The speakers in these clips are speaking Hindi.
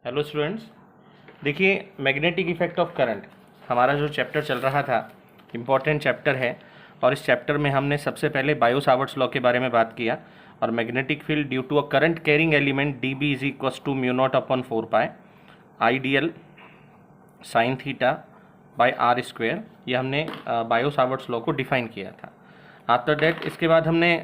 हेलो स्टूडेंट्स, देखिए मैग्नेटिक इफेक्ट ऑफ करंट हमारा जो चैप्टर चल रहा था इम्पॉर्टेंट चैप्टर है। और इस चैप्टर में हमने सबसे पहले बायो सावर्ट्स लॉ के बारे में बात किया। और magnetic field due to a current carrying element d b is equals to mu naught upon 4 pi i d l sine theta by r square, ये हमने बायो सावर्ट्स लॉ को डिफाइन किया था। आफ्टर दैट इसके बाद हमने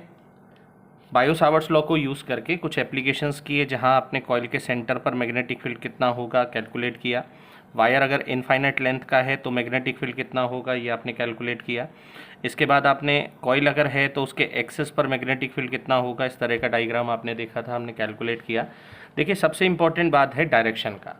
बायो सावर्ट्स लॉ को यूज़ करके कुछ एप्लीकेशंस किए जहां आपने कॉइल के सेंटर पर मैग्नेटिक फील्ड कितना होगा कैलकुलेट किया। वायर अगर इनफाइनाइट लेंथ का है तो मैग्नेटिक फील्ड कितना होगा ये आपने कैलकुलेट किया। इसके बाद आपने कॉइल अगर है तो उसके एक्सेस पर मैग्नेटिक फील्ड कितना होगा, इस तरह का डायग्राम आपने देखा था, हमने कैलकुलेट किया। देखिए सबसे इंपॉर्टेंट बात है डायरेक्शन का,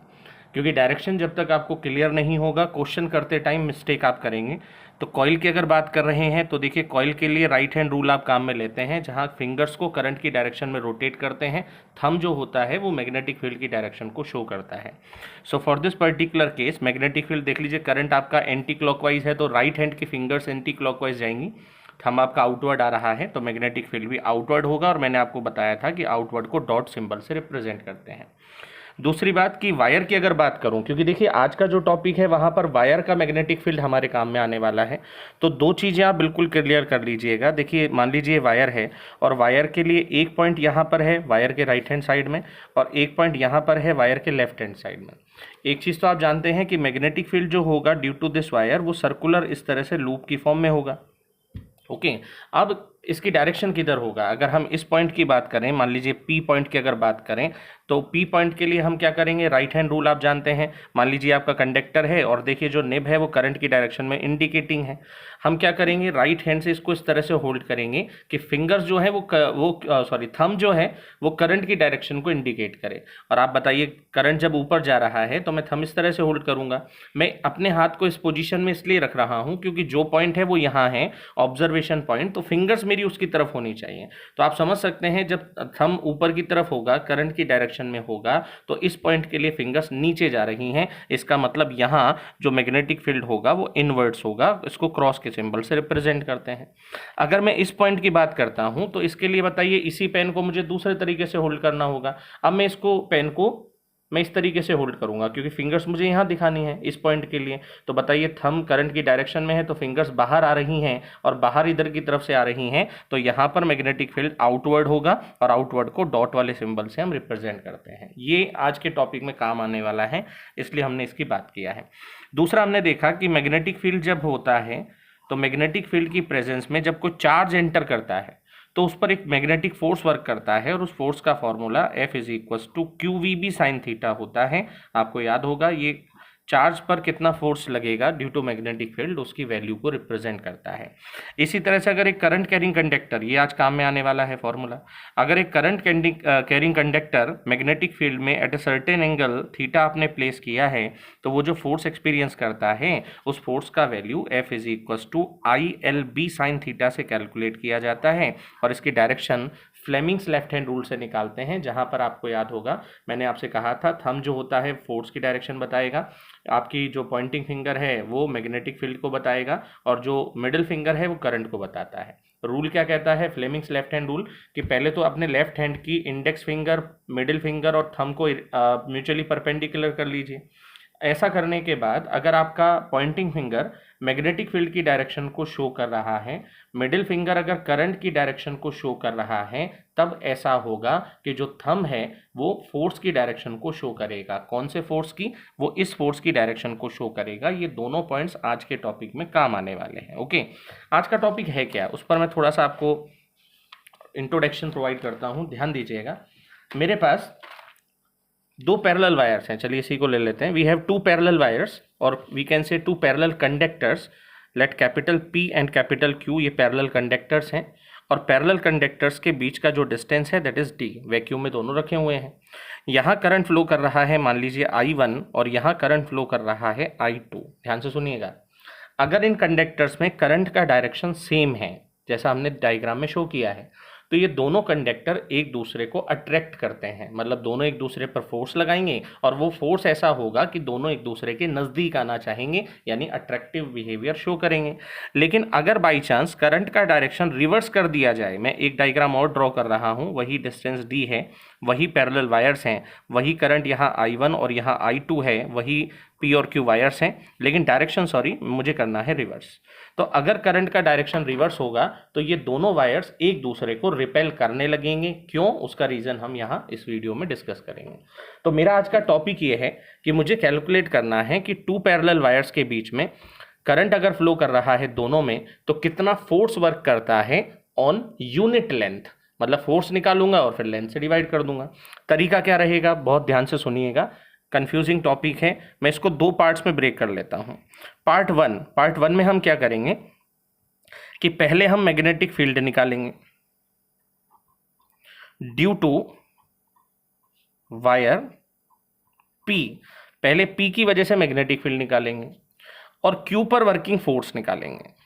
क्योंकि डायरेक्शन जब तक आपको क्लियर नहीं होगा क्वेश्चन करते टाइम मिस्टेक आप करेंगे। तो कॉइल की अगर बात कर रहे हैं तो देखिए कॉइल के लिए राइट हैंड रूल आप काम में लेते हैं, जहां फिंगर्स को करंट की डायरेक्शन में रोटेट करते हैं। थंब जो होता है वो मैग्नेटिक फील्ड की डायरेक्शन को शो करता है। So for this particular case magnetic field देख लीजिए, करंट आपका एंटी क्लॉकवाइज है तो राइट हैंड की फिंगर्स एंटी क्लॉकवाइज जाएंगी। थंब आपका आउटवर्ड आ रहा है तो मैग्नेटिक फील्ड भी आउटवर्ड होगा। और मैंने आपको बताया था कि आउटवर्ड को डॉट सिंबल से रिप्रेजेंट करते हैं। दूसरी बात कि वायर की अगर बात करूं, क्योंकि देखिए आज का जो टॉपिक है वहां पर वायर का मैग्नेटिक फील्ड हमारे काम में आने वाला है, तो दो चीज़ें आप बिल्कुल क्लियर कर लीजिएगा। देखिए मान लीजिए वायर है और वायर के लिए एक पॉइंट यहाँ पर है वायर के राइट हैंड साइड में और एक पॉइंट यहाँ पर है वायर के लेफ्ट हैंड साइड में। एक चीज़ तो आप जानते हैं कि मैग्नेटिक फील्ड जो होगा ड्यू टू दिस वायर वो सर्कुलर इस तरह से लूप की फॉर्म में होगा। ओके, अब इसकी डायरेक्शन किधर होगा? अगर हम इस पॉइंट की बात करें, मान लीजिए पी पॉइंट की अगर बात करें, तो पी पॉइंट के लिए हम क्या करेंगे, राइट हैंड रूल आप जानते हैं। मान लीजिए आपका कंडक्टर है और देखिए जो निब है वो करंट की डायरेक्शन में इंडिकेटिंग है। हम क्या करेंगे, राइट हैंड से इसको इस तरह से होल्ड करेंगे कि फिंगर्स जो है थंब जो है वो करंट की डायरेक्शन को इंडिकेट करे। और आप बताइए करंट जब ऊपर जा रहा है तो मैं थंब इस तरह से होल्ड करूंगा। मैं अपने हाथ को इस पोजीशन में इसलिए रख रहा हूं क्योंकि जो पॉइंट है वो यहाँ है ऑब्जर्वेशन पॉइंट, तो फिंगर्स मेरी उसकी तरफ होनी चाहिए। तो आप समझ सकते हैं जब थंब ऊपर की तरफ होगा करंट की डायरेक्शन में होगा तो इस पॉइंट के लिए फिंगर्स नीचे जा रही हैं। इसका मतलब यहाँ जो मैग्नेटिक फील्ड होगा वो इनवर्ड्स होगा, इसको क्रॉस के सिंबल से रिप्रेजेंट करते हैं। अगर मैं इस पॉइंट की बात करता हूं तो इसके लिए बताइए इसी पेन को मुझे दूसरे तरीके से होल्ड करना होगा। अब मैं इसको पेन को मैं इस तरीके से होल्ड करूंगा क्योंकि फिंगर्स मुझे यहाँ दिखानी है इस पॉइंट के लिए। तो बताइए थंब करंट की डायरेक्शन में है तो फिंगर्स बाहर आ रही हैं और बाहर इधर की तरफ से आ रही हैं, तो यहाँ पर मैग्नेटिक फील्ड आउटवर्ड होगा और आउटवर्ड को डॉट वाले सिंबल से हम रिप्रेजेंट करते हैं। ये आज के टॉपिक में काम आने वाला है, इसलिए हमने इसकी बात किया है। दूसरा हमने देखा कि मैग्नेटिक फील्ड जब होता है तो मैग्नेटिक फील्ड की प्रेजेंस में जब कोई चार्ज एंटर करता है तो उस पर एक मैग्नेटिक फोर्स वर्क करता है और उस फोर्स का formula F is equals to q v b sine theta होता है। आपको याद होगा ये चार्ज पर कितना फोर्स लगेगा ड्यू टू मैग्नेटिक फील्ड उसकी वैल्यू को रिप्रेजेंट करता है। इसी तरह से अगर एक करंट कैरिंग कंडक्टर, ये आज काम में आने वाला है फॉर्मूला, अगर एक current carrying conductor magnetic field में at a certain angle theta आपने प्लेस किया है तो वो जो फोर्स एक्सपीरियंस करता है उस फोर्स का value F is equals to i l b sine theta से कैलकुलेट किया जाता है। और इसकी direction Fleming's left hand rule से निकालते हैं, जहां पर आपको याद होगा मैंने आपसे कहा था थंब जो होता है फोर्स की डायरेक्शन बताएगा, आपकी जो पॉइंटिंग फिंगर है वो मैग्नेटिक फील्ड को बताएगा और जो मिडिल फिंगर है वो करंट को बताता है। रूल क्या कहता है, फ्लेमिंग्स लेफ्ट हैंड रूल, कि पहले तो अपने लेफ्ट हैंड की इंडेक्स फिंगर, मिडिल फिंगर और थंब को म्यूचुअली परपेंडिकुलर कर लीजिए। ऐसा करने के बाद अगर आपका पॉइंटिंग फिंगर मैग्नेटिक फील्ड की डायरेक्शन को शो कर रहा है, मिडिल फिंगर अगर करंट की डायरेक्शन को शो कर रहा है, तब ऐसा होगा कि जो थंब है वो फोर्स की डायरेक्शन को शो करेगा। कौन से फोर्स की? वो इस फोर्स की डायरेक्शन को शो करेगा। ये दोनों पॉइंट्स आज के टॉपिक में काम आने वाले हैं। ओके, आज का टॉपिक है क्या, उस पर मैं थोड़ा सा आपको इंट्रोडक्शन प्रोवाइड करता हूँ, ध्यान दीजिएगा। मेरे पास दो पैरेलल वायर्स हैं, चलिए इसी को ले लेते हैं। We have two parallel wires और we can say two parallel conductors. Let capital P and capital Q ये पैरेलल कंडक्टर्स हैं और पैरेलल कंडक्टर्स के बीच का जो डिस्टेंस है दैट इज D। वैक्यूम में दोनों रखे हुए हैं। यहाँ करंट फ्लो कर रहा है मान लीजिए I1 और यहाँ करंट फ्लो कर रहा है I2। ध्यान से सुनिएगा, अगर इन कंडक्टर्स में करंट का डायरेक्शन सेम है जैसा हमने डायग्राम में शो किया है तो ये दोनों कंडक्टर एक दूसरे को अट्रैक्ट करते हैं, मतलब दोनों एक दूसरे पर फोर्स लगाएंगे और वो फोर्स ऐसा होगा कि दोनों एक दूसरे के नज़दीक आना चाहेंगे, यानी अट्रैक्टिव बिहेवियर शो करेंगे। लेकिन अगर बाई चांस करंट का डायरेक्शन रिवर्स कर दिया जाए, मैं एक डायग्राम और ड्रॉ कर रहा हूँ, वही डिस्टेंस डी है, वही पैरेलल वायर्स हैं, वही करंट यहाँ I1 और यहाँ I2 है, वही P और Q वायर्स हैं, लेकिन डायरेक्शन मुझे करना है रिवर्स। तो अगर करंट का डायरेक्शन रिवर्स होगा तो ये दोनों वायर्स एक दूसरे को रिपेल करने लगेंगे। क्यों? उसका रीजन हम यहाँ इस वीडियो में डिस्कस करेंगे। तो मेरा आज का टॉपिक ये है कि मुझे कैलकुलेट करना है कि टू पैरेलल वायर्स के बीच में करंट अगर फ्लो कर रहा है दोनों में तो कितना फोर्स वर्क करता है ऑन यूनिट लेंथ, मतलब फोर्स निकालूंगा और फिर लेंथ से डिवाइड कर दूंगा। तरीका क्या रहेगा, बहुत ध्यान से सुनिएगा, कंफ्यूजिंग टॉपिक है। मैं इसको दो पार्ट्स में ब्रेक कर लेता हूं। पार्ट वन में हम क्या करेंगे कि पहले हम मैग्नेटिक फील्ड निकालेंगे ड्यू टू वायर P। पहले P की वजह से मैग्नेटिक फील्ड निकालेंगे और Q पर वर्किंग फोर्स निकालेंगे।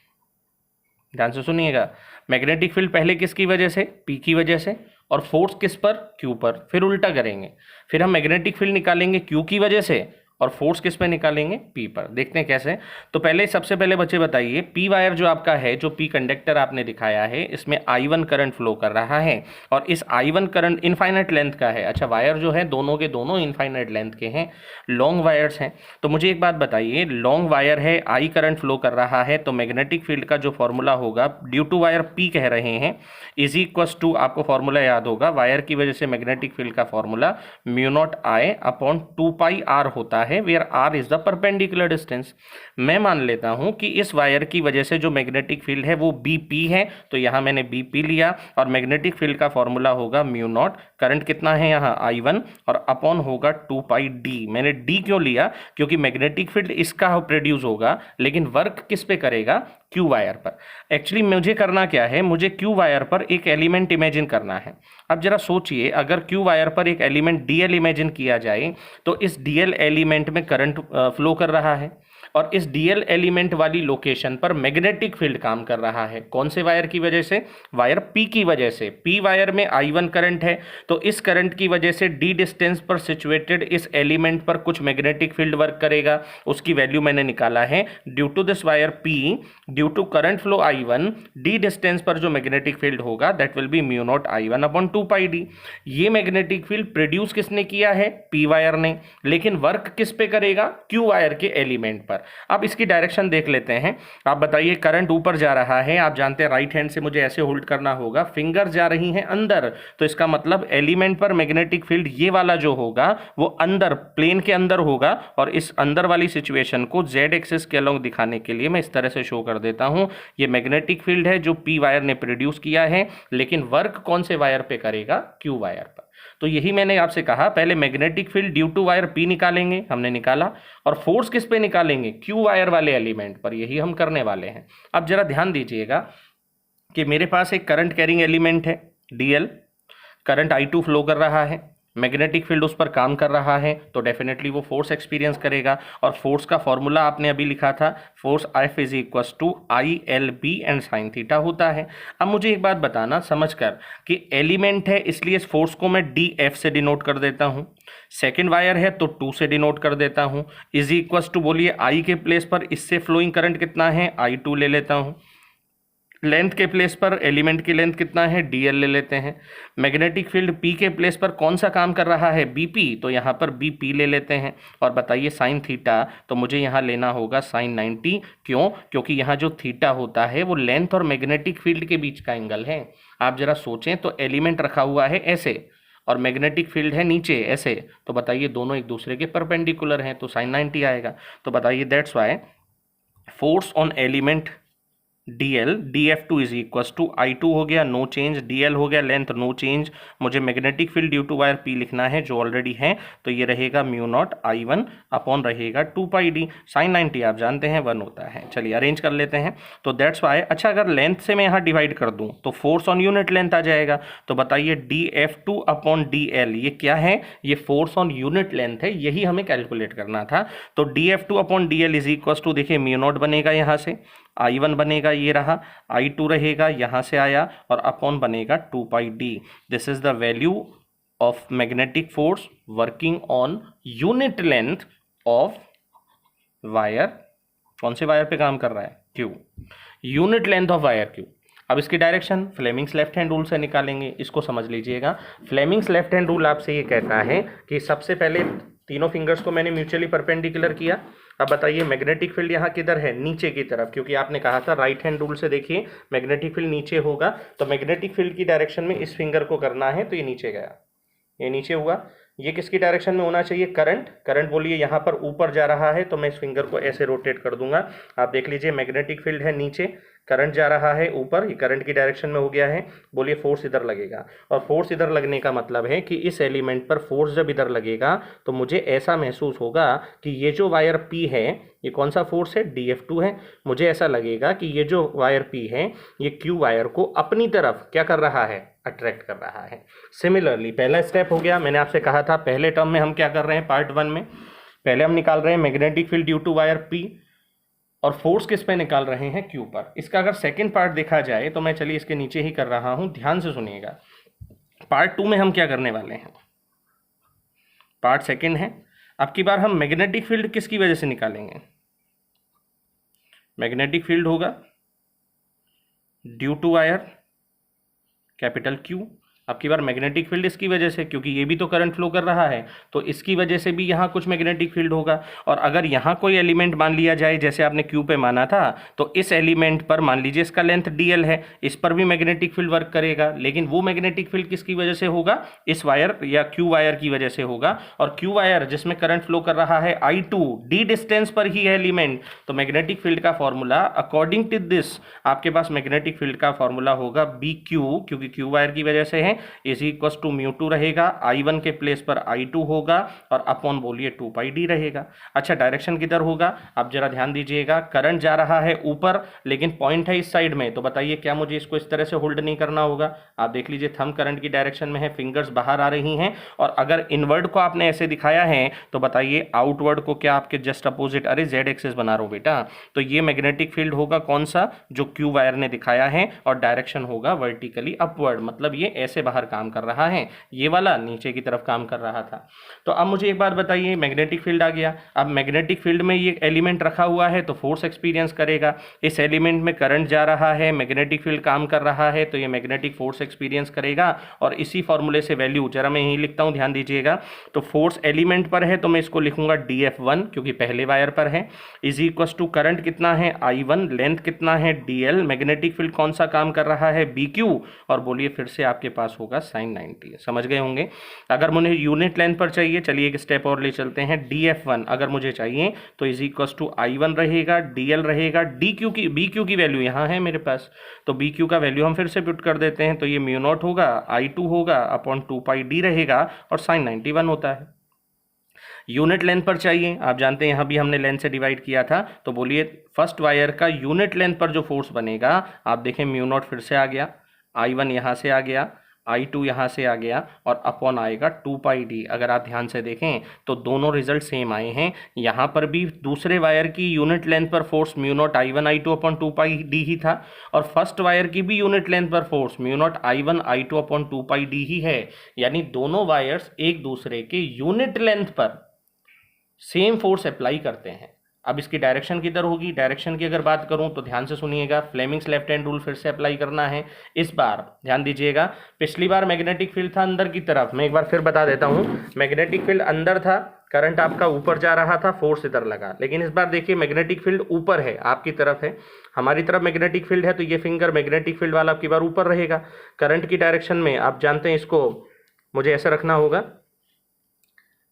ध्यान से सुनिएगा, मैग्नेटिक फील्ड पहले किसकी वजह से? P की वजह से, और फोर्स किस पर? Q पर। फिर उल्टा करेंगे, फिर हम मैग्नेटिक फील्ड निकालेंगे Q की वजह से और फोर्स किस पे निकालेंगे? P पर। देखते हैं कैसे। तो पहले सबसे पहले बच्चे बताइए, P वायर जो आपका है, जो P कंडक्टर आपने दिखाया है, इसमें I1 करंट फ्लो कर रहा है और इस I1 करंट इनफाइनाइट लेंथ का है। अच्छा, वायर जो है दोनों के दोनों इनफाइनाइट लेंथ के हैं, लॉन्ग वायर्स हैं। तो मुझे एक बात बताइए, लॉन्ग वायर है, I करंट फ्लो कर रहा है, तो मैग्नेटिक फील्ड का जो फॉर्मूला होगा ड्यू टू वायर P कह रहे हैं, इज इक्वस टू, आपको फॉर्मूला याद होगा, वायर की वजह से मैग्नेटिक फील्ड का formula mu naught I upon 2πr होता है, where r is the perpendicular distance. मैं मान लेता हूं कि इस वायर की वजह से जो मैग्नेटिक फील्ड है वो BP है, तो यहां मैंने BP लिया और मैग्नेटिक फील्ड का फॉर्मूला होगा म्यू नॉट, करंट कितना है यहाँ I1 और अपॉन होगा 2πd। मैंने d क्यों लिया? क्योंकि मैग्नेटिक फील्ड इसका प्रोड्यूस होगा, लेकिन वर्क किस पे करेगा? Q वायर पर। एक्चुअली मुझे करना क्या है, मुझे Q वायर पर एक एलिमेंट इमेजिन करना है। अब जरा सोचिए, अगर Q वायर पर एक एलिमेंट DL इमेजिन किया जाए तो इस DL एलिमेंट में करंट फ्लो कर रहा है और इस DL एलिमेंट वाली लोकेशन पर मैग्नेटिक फील्ड काम कर रहा है। कौन से वायर की वजह से? वायर P की वजह से। P वायर में I1 करंट है, तो इस करंट की वजह से D डिस्टेंस पर सिचुएटेड इस एलिमेंट पर कुछ मैग्नेटिक फील्ड वर्क करेगा, उसकी वैल्यू मैंने निकाला है। Due to this wire P, due to current flow I1, D distance पर जो मैग्नेटिक फील्ड होगा that will be mu naught I1 upon 2πd। ये मैग्नेटिक फील्ड प्रोड्यूस किसने किया है? P वायर ने, लेकिन वर्क किस पे करेगा? Q वायर के एलिमेंट पर। अब इसकी डायरेक्शन देख लेते हैं। आप बताइए, करंट ऊपर जा रहा है, आप जानते हैं राइट हैंड से मुझे ऐसे होल्ड करना होगा, फिंगर जा रही हैं अंदर, तो इसका मतलब एलिमेंट पर मैग्नेटिक फील्ड ये वाला जो होगा वो अंदर, प्लेन के अंदर होगा। और इस अंदर वाली सिचुएशन को Z एक्सिस के अलोंग दिखाने के लिए मैं इस तरह से शो कर देता हूं। ये मैग्नेटिक फील्ड है जो P वायर ने प्रोड्यूस किया है, लेकिन वर्क कौन से वायर पे करेगा? Q वायर पर। तो यही मैंने आपसे कहा, पहले magnetic field due to wire P निकालेंगे, हमने निकाला, और फोर्स किस पे निकालेंगे? Q वायर वाले एलिमेंट पर। यही हम करने वाले हैं। अब जरा ध्यान दीजिएगा कि मेरे पास एक करंट कैरिंग एलिमेंट है DL, करंट I2 फ्लो कर रहा है, मैग्नेटिक फील्ड उस पर काम कर रहा है, तो डेफिनेटली वो फोर्स एक्सपीरियंस करेगा। और फोर्स का फॉर्मूला आपने अभी लिखा था, force F is equals to ILB and sine theta होता है। अब मुझे एक बात बताना समझकर कि एलिमेंट है इसलिए इस फोर्स को मैं DF से डिनोट कर देता हूँ, सेकेंड वायर है तो 2 से डिनोट कर देता हूँ, इज इक्वस टू, बोलिए I के प्लेस पर इससे फ्लोइंग करंट कितना है? I2 ले लेता हूँ, लेंथ के प्लेस पर एलिमेंट की लेंथ कितना है? DL ले लेते हैं। मैग्नेटिक फील्ड P के प्लेस पर कौन सा काम कर रहा है? BP, तो यहाँ पर BP ले लेते हैं। और बताइए साइन थीटा, तो मुझे यहाँ लेना होगा साइन 90। क्यों? क्योंकि यहाँ जो थीटा होता है वो लेंथ और मैग्नेटिक फील्ड के बीच का एंगल है। आप जरा सोचें, तो एलिमेंट रखा हुआ है ऐसे और मैग्नेटिक फील्ड है नीचे ऐसे, तो बताइए दोनों एक दूसरे के परपेंडिकुलर हैं, तो साइन 90 आएगा। तो बताइए that's why force on element DL, DF2 is equals to I2 हो गया, नो चेंज, DL हो गया, लेंथ नो चेंज। मुझे magnetic field due to wire P लिखना है जो ऑलरेडी है, तो ये रहेगा म्यू नॉट I1 अपॉन रहेगा 2πd। साइन 90 आप जानते हैं 1 होता है। चलिए अरेंज कर लेते हैं। तो दैट्स वाई, अच्छा अगर लेंथ से मैं यहाँ डिवाइड कर दूँ तो फोर्स ऑन यूनिट लेंथ आ जाएगा। तो बताइए DF2 अपॉन DL, ये क्या है? ये फोर्स ऑन यूनिट लेंथ है, यही हमें कैलकुलेट करना था। तो DF2 upon DL is equals to, देखिए म्यू नॉट बनेगा यहाँ से, I1 बनेगा, ये रहा, I2 रहेगा, यहाँ से आया, और अपॉन बनेगा 2 pi D. This is the value of magnetic force working on unit length of wire. कौन से वायर पे काम कर रहा है? Q. Unit length of wire Q. अब इसकी direction Fleming's left hand rule से निकालेंगे, इसको समझ लीजिएगा। फ्लेमिंग्स लेफ्ट हैंड रूल आपसे ये कहता है कि सबसे पहले तीनों फिंगर्स को मैंने म्यूचुअली परपेंडिकुलर किया। अब बताइए मैग्नेटिक फील्ड यहाँ किधर है? नीचे की तरफ, क्योंकि आपने कहा था राइट हैंड रूल से देखिए मैग्नेटिक फील्ड नीचे होगा, तो मैग्नेटिक फील्ड की डायरेक्शन में इस फिंगर को करना है, तो ये नीचे गया, ये नीचे हुआ। ये किसकी डायरेक्शन में होना चाहिए? करंट। करंट बोलिए यहाँ पर ऊपर जा रहा है, तो मैं इस फिंगर को ऐसे रोटेट कर दूंगा। आप देख लीजिए मैग्नेटिक फील्ड है नीचे, करंट जा रहा है ऊपर, ये करंट की डायरेक्शन में हो गया है। बोलिए फोर्स इधर लगेगा, और फोर्स इधर लगने का मतलब है कि इस एलिमेंट पर फोर्स जब इधर लगेगा तो मुझे ऐसा महसूस होगा कि ये जो वायर P है, ये कौन सा फोर्स है? DF2 है। मुझे ऐसा लगेगा कि ये जो वायर P है ये Q वायर को अपनी तरफ क्या कर रहा है? अट्रैक्ट कर रहा है। सिमिलरली पहला स्टेप हो गया, मैंने आपसे कहा था पहले टर्म में हम क्या कर रहे हैं पार्ट 1 में, पहले हम निकाल रहे हैं magnetic field due to wire P, और फोर्स किस पे निकाल रहे हैं? Q पर। इसका अगर सेकंड पार्ट देखा जाए तो मैं चलिए इसके नीचे ही कर रहा हूं, ध्यान से सुनिएगा। पार्ट 2 में हम क्या करने वाले हैं? पार्ट सेकंड है। अब की बार हम मैग्नेटिक फील्ड किसकी वजह से निकालेंगे? मैग्नेटिक फील्ड होगा due to wire capital Q। अब की बार मैग्नेटिक फील्ड इसकी वजह से, क्योंकि ये भी तो करंट फ्लो कर रहा है, तो इसकी वजह से भी यहाँ कुछ मैग्नेटिक फील्ड होगा। और अगर यहाँ कोई एलिमेंट मान लिया जाए, जैसे आपने Q पे माना था, तो इस एलिमेंट पर मान लीजिए इसका लेंथ DL है, इस पर भी मैग्नेटिक फील्ड वर्क करेगा, लेकिन वो मैग्नेटिक फील्ड किसकी वजह से होगा? इस वायर या Q वायर की वजह से होगा। और Q वायर जिसमें करंट फ्लो कर रहा है I2, D डिस्टेंस पर ही है एलिमेंट, तो मैग्नेटिक फील्ड का फॉर्मूला अकॉर्डिंग टू दिस आपके पास मैग्नेटिक फील्ड का फॉर्मूला होगा BQ, क्योंकि Q वायर की वजह से है, इज इक्वल टू म्यू2 रहेगा, I1 के प्लेस पर I2 होगा, और अपॉन बोलिए 2 पाई डी रहेगा। अच्छा डायरेक्शन किधर होगा? आप जरा ध्यान दीजिएगा, करंट जा रहा है ऊपर, लेकिन पॉइंट है इस साइड में, तो बताइए क्या मुझे इसको इस तरह से होल्ड नहीं करना होगा? आप देख लीजिए थंब करंट की डायरेक्शन में है, फिंगर्स बाहर आ रही हैं, और अगर इनवर्ड को आपने ऐसे दिखाया है तो बताइए आउटवर्ड को क्या आपके जस्ट अपोजिट? अरे जेड एक्सिस बना रहा हूं बेटा, तो ये मैग्नेटिक फील्ड होगा कौन सा? जो Q वायर ने दिखाया है, और डायरेक्शन होगा वर्टिकली अपवर्ड, मतलब ये ऐसे बाहर काम कर रहा है, ये वाला नीचे की तरफ काम कर रहा था। तो अब मुझे एक बात बताइए, मैग्नेटिक फील्ड आ गया, अब मैग्नेटिक फील्ड में ये एलिमेंट रखा हुआ है तो फोर्स एक्सपीरियंस करेगा, इस एलिमेंट में करंट जा रहा है, मैग्नेटिक फील्ड काम कर रहा है, तो ये मैग्नेटिक फोर्स एक्सपीरियंस करेगा। और इसी फॉर्मूले से वैल्यू जरा मैं यही लिखता हूं, ध्यान दीजिएगा। तो फोर्स एलिमेंट पर है तो मैं इसको लिखूंगा DF1, क्योंकि पहले वायर पर है, इज इक्वल टू करंट कितना है? I1, लेंथ कितना है? DL, मैग्नेटिक फील्ड कौन सा काम कर रहा है? BQ, और बोलिए फिर से आपके पास होगा sin 90। समझ गए होंगे। अगर मुझे यूनिट लेंथ पर चाहिए, चलिए एक स्टेप और ले चलते हैं, DF1 अगर मुझे चाहिए तो इज इक्वल टू I1 रहेगा, DL रहेगा, BQ की वैल्यू यहाँ है मेरे पास, तो BQ का वैल्यू हम फिर से पुट कर देते हैं, तो ये म्यू नॉट होगा, I2 होगा, अपॉन 2 पाई डी रहेगा, और sin 91 होता है। यूनिट लेंथ पर चाहिए, आप जानते हैं यहाँ भी हमने लेंथ से डिवाइड किया था, तो बोलिए फर्स्ट वायर का यूनिट लेंथ पर जो फोर्स बनेगा, आप देखें म्यू नॉट फिर से आ गया, I1 यहाँ से आ गया, I2 यहाँ से आ गया, और अपॉन आएगा 2 पाई डी। अगर आप ध्यान से देखें तो दोनों रिजल्ट सेम आए हैं, यहाँ पर भी दूसरे वायर की यूनिट लेंथ पर force mu naught I1 I2 upon 2 pi D ही था, और फर्स्ट वायर की भी यूनिट लेंथ पर force mu naught I1 I2 upon 2 pi D ही है, यानी दोनों वायर्स एक दूसरे के यूनिट लेंथ पर सेम फोर्स अप्लाई करते हैं। अब इसकी डायरेक्शन किधर होगी? डायरेक्शन की अगर बात करूं तो ध्यान से सुनिएगा, फ्लेमिंग्स लेफ्ट हैंड रूल फिर से अप्लाई करना है। इस बार ध्यान दीजिएगा, पिछली बार मैग्नेटिक फील्ड था अंदर की तरफ, मैं एक बार फिर बता देता हूं, मैग्नेटिक फील्ड अंदर था, करंट आपका ऊपर जा रहा था, फोर्स इधर लगा। लेकिन इस बार देखिए मैग्नेटिक फील्ड ऊपर है, आपकी तरफ है, हमारी तरफ मैग्नेटिक फील्ड है, तो ये फिंगर मैग्नेटिक फील्ड वाला आपकी बार ऊपर रहेगा। करंट की डायरेक्शन में आप जानते हैं इसको मुझे ऐसा रखना होगा,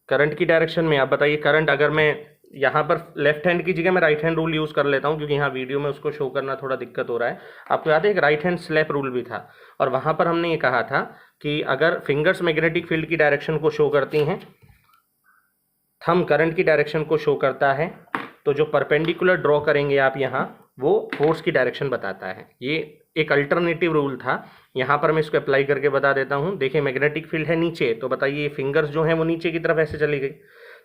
करंट की डायरेक्शन में आप बताइए, करंट अगर मैं यहाँ पर लेफ्ट हैंड की जगह मैं राइट हैंड रूल यूज़ कर लेता हूँ, क्योंकि यहाँ वीडियो में उसको शो करना थोड़ा दिक्कत हो रहा है। आपको याद है एक राइट हैंड स्लैप रूल भी था, और वहाँ पर हमने ये कहा था कि अगर फिंगर्स मैग्नेटिक फील्ड की डायरेक्शन को शो करती हैं, थंब करंट की डायरेक्शन को शो करता है, तो जो परपेंडिकुलर ड्रॉ करेंगे आप यहाँ, वो फोर्स की डायरेक्शन बताता है। ये एक अल्टरनेटिव रूल था, यहाँ पर मैं इसको अप्लाई करके बता देता हूँ। देखिए मैग्नेटिक फील्ड है नीचे, तो बताइए फिंगर्स जो हैं वो नीचे की तरफ ऐसे चली गई,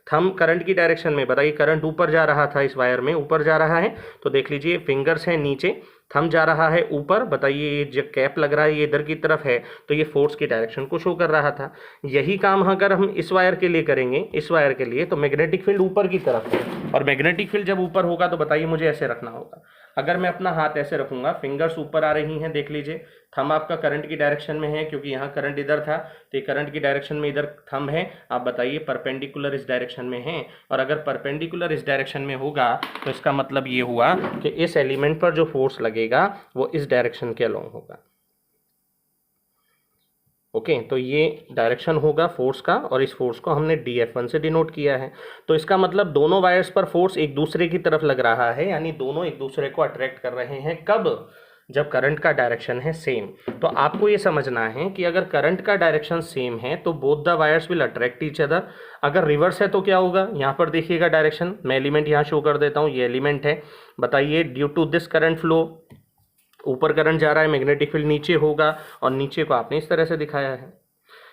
थंब करंट की डायरेक्शन में, बताइए करंट ऊपर जा रहा था, इस वायर में ऊपर जा रहा है, तो देख लीजिए फिंगर्स हैं नीचे, थंब जा रहा है ऊपर, बताइए ये जो कैप लग रहा है ये इधर की तरफ है, तो ये फोर्स की डायरेक्शन को शो कर रहा था। यही काम अगर हम इस वायर के लिए करेंगे, इस वायर के लिए, तो मैग्नेटिक फील्ड ऊपर की तरफ है, और मैग्नेटिक फील्ड जब ऊपर होगा तो बताइए मुझे ऐसे रखना होगा। अगर मैं अपना हाथ ऐसे रखूंगा, फिंगर्स ऊपर आ रही हैं, देख लीजिए थंब आपका करंट की डायरेक्शन में है, क्योंकि यहाँ करंट इधर था तो ये करंट की डायरेक्शन में इधर थंब है। आप बताइए परपेंडिकुलर इस डायरेक्शन में है, और अगर परपेंडिकुलर इस डायरेक्शन में होगा तो इसका मतलब ये हुआ कि इस एलिमेंट पर जो फोर्स लगेगा वो इस डायरेक्शन के अलोंग होगा। ओके, तो ये डायरेक्शन होगा फोर्स का, और इस फोर्स को हमने dF1 से डिनोट किया है। तो इसका मतलब दोनों वायर्स पर फोर्स एक दूसरे की तरफ लग रहा है, यानी दोनों एक दूसरे को अट्रैक्ट कर रहे हैं। कब? जब करंट का डायरेक्शन है सेम। तो आपको ये समझना है कि अगर करंट का डायरेक्शन सेम है तो both the wires will attract each other. अगर रिवर्स है तो क्या होगा? यहाँ पर देखिएगा डायरेक्शन, मैं एलिमेंट यहाँ शो कर देता हूँ, ये एलिमेंट है। बताइए due to this current flow, ऊपर करंट जा रहा है, मैग्नेटिक फील्ड नीचे होगा, और नीचे को आपने इस तरह से दिखाया है।